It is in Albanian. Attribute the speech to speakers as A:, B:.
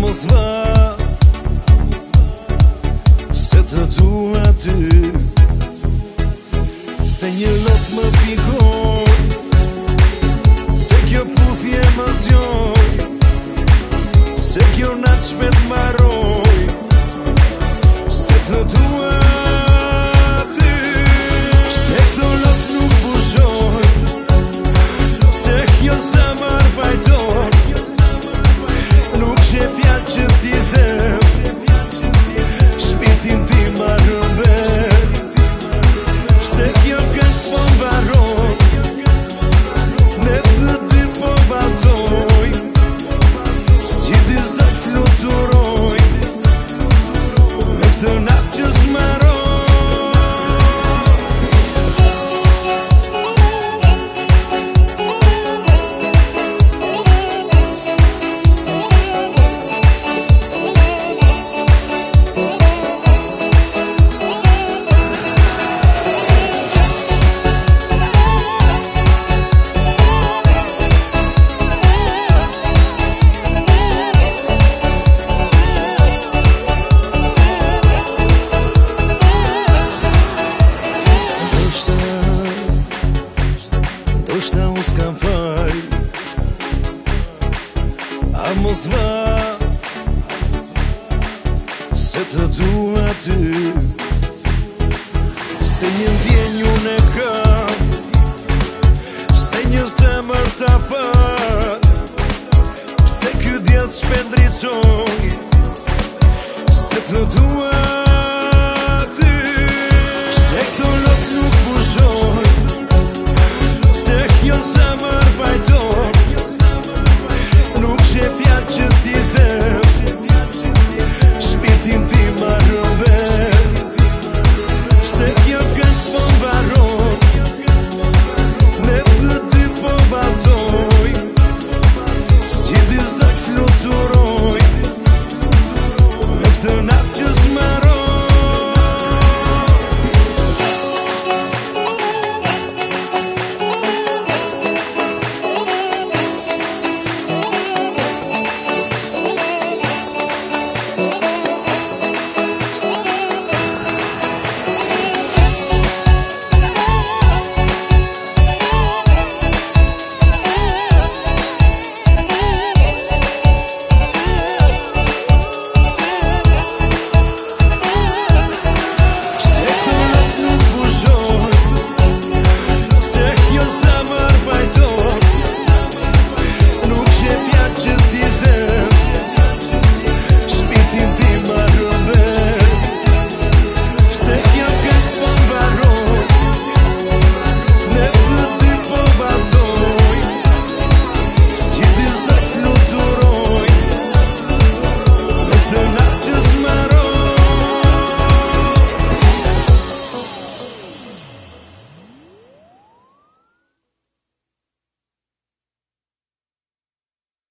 A: Mos va se të dua ty, se një lot më pikoj, se kjo puthje më zjoj, se kjo natë shpet maroj, se të dua ty, se këto lot nuk bushoj, se kjo zemër vajtoj, nuk që fjallë që ti them, shpirtin ti ma rëmbet, pse kjo kënë s'po mbaron, ne të dy po balzoj, si dy zëtë fluturoj, me këtë natë që s'maron. Ndoshta unë s'kam faj, a mos va se të dua ty, se një ndjenjë unë e kam, se një zemër ta fat, pse ky djellë t'shpendriqoj, se të dua